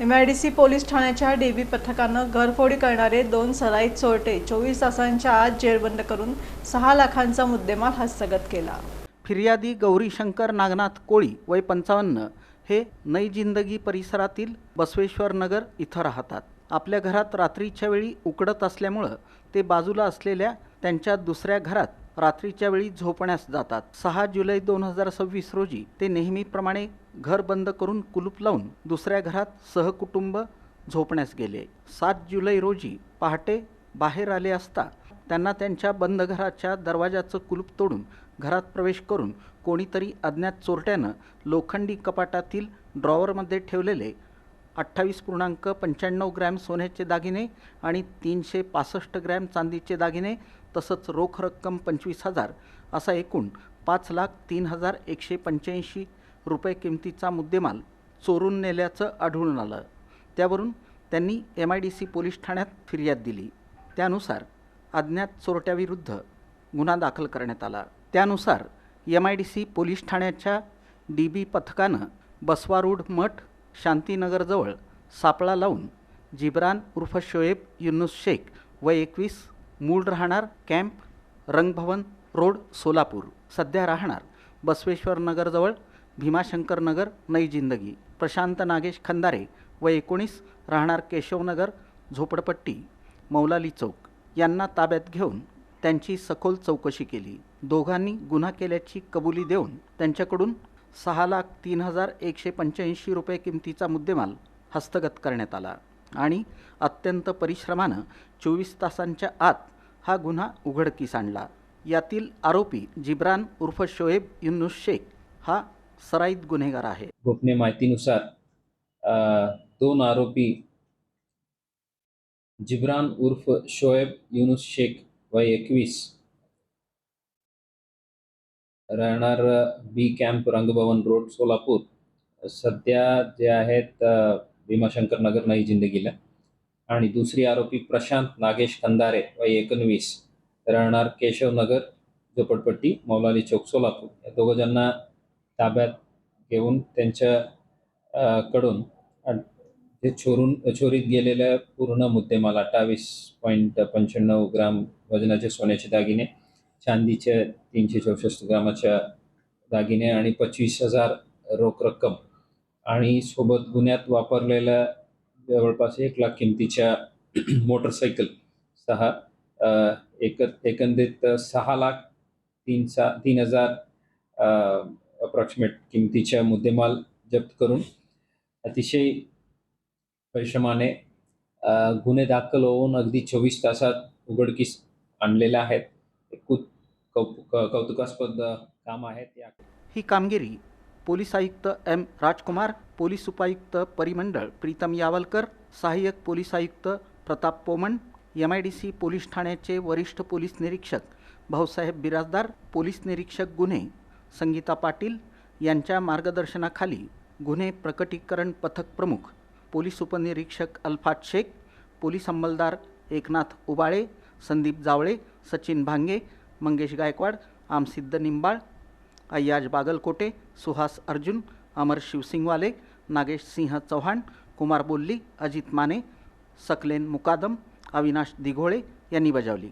MIDC police ठाण्याच्या DB पथकानं घरफोडी करणारे 2 सराईत चोरटे 24 तासांच्या आत जेरबंद करून 6 लाखांचा मुद्देमाल हस्तगत केला। फिर्यादी गौरीशंकर नागनाथ कोळी वय 55 हे नई जिंदगी परिसरातील बसवेश्वर नगर इथं राहतात। आपल्या घरात रात्रीच्या वेळी उकडत असल्यामुळे ते बाजूला असलेल्या त्यांच्या दुसऱ्या घरात रात्रीच्या वेळी झोपण्यास जातात। 6 जुलै 2026 रोजी ते नेहमीप्रमाणे घर बंद करून कुलूप लावून दुसऱ्या घरात सहकुटुंब झोपण्यास गेले। 7 जुलै रोजी पहाटे बाहेर आले असता त्यांना त्यांच्या बंद घराच्या दरवाजाचं कुलूप तोडून घरात प्रवेश करून कोणीतरी अज्ञात चोरट्यानं लोखंडी कपाटातील ड्रॉवरमध्ये ठेवलेले 28.95 ग्रॅम सोन्याचे दागिने आणि 365 ग्रॅम चांदीचे दागिने तसंच रोख रक्कम 25,000 असा एकूण 5,03,185 रुपये किमतीचा मुद्देमाल चोरून नेल्याचं आढळून आलं। त्यावरून त्यांनी MIDC पोलीस ठाण्यात फिर्याद दिली। त्यानुसार अज्ञात चोरट्याविरुद्ध गुन्हा दाखल करण्यात आला। त्यानुसार MIDC पोलीस ठाण्याच्या DB पथकानं बसवारूढ मठ शांतीनगरजवळ सापळा लावून जिब्रान उर्फ शोएब युनुस शेख वय 21 मूळ राहणार कॅम्प रंगभवन रोड सोलापूर, सध्या राहणार बसवेश्वर नगरजवळ भीमाशंकर नगर नई जिंदगी, प्रशांत नागेश खंदारे वय 19 राहणार केशवनगर झोपडपट्टी मौलाली चौक यांना ताब्यात घेऊन त्यांची सखोल चौकशी केली। दोघांनी गुन्हा केल्याची कबुली देऊन त्यांच्याकडून 6,03,185 रुपये किमतीचा मुद्देमाल हस्तगत करण्यात आला आणि अत्यंत परिश्रमानं 24 तासांच्या आत हा गुन्हा उघडकीस आणला। यातील आरोपी जिब्रान उर्फ शोएब युनुस शेख हा सराईत गुन्हेगार आहे। गोपनीय माहितीनुसार 2 आरोपी जिब्रान उर्फ शोएब युनुस शेख वय 21 राहणार बी कॅम्प रंगभवन रोड सोलापूर, सध्या जे आहेत भीमाशंकर नगर नई जिंदगीला, आणि दुसरी आरोपी प्रशांत नागेश खंदारे वय 19 राहणार केशवनगर झोपडपट्टी मौलाली चौक सोलापूर या दोघांना ताब्यात घेऊन त्यांच्या कडून जे चोरीत गेलेल्या पूर्ण मुद्देमाल 28.95 ग्राम वजनाचे सोन्याचे दागिने, चांदीचे 364 ग्रामाच्या दागिने आणि 25,000 रोख रक्कम आणि सोबत गुन्ह्यात वापरलेल्या जवळपास 1 लाख किमतीच्या मोटरसायकल एकंदरीत 6,03,000 अप्रॉक्सिमेट किमतीच्या मुद्देमाल जप्त करून अतिशय परिश्रमाने गुन्हे दाखल होऊन अगदी 24 तासात उघडकीस आणलेल्या आहेत। कौतुकास्पद काम आहेत। ही कामगिरी पोलीस आयुक्त M राजकुमार, पोलीस उपायुक्त परिमंडळ प्रीतम यावलकर, सहाय्यक पोलीस आयुक्त प्रताप पोमण, MIDC पोलीस ठाण्याचे वरिष्ठ पोलीस निरीक्षक भाऊसाहेब बिराजदार, पोलीस निरीक्षक गुन्हे संगीता पाटील यांच्या मार्गदर्शनाखाली गुन्हे प्रकटीकरण पथक प्रमुख पोलीस उपनिरीक्षक अल्फात शेख, पोलीस अंमलदार एकनाथ उबाळे, संदीप जावळे, सचिन भांगे, मंगेश गायकवाड, आमसिद्ध निंबाळ, अय्याज बागलकोटे, सुहास अर्जुन, अमर शिवसिंगवाले, नागेश सिंह चौहान, कुमार बोल्ली, अजित माने, सकलेन मुकादम, अविनाश दिघोळे यांनी बजावली।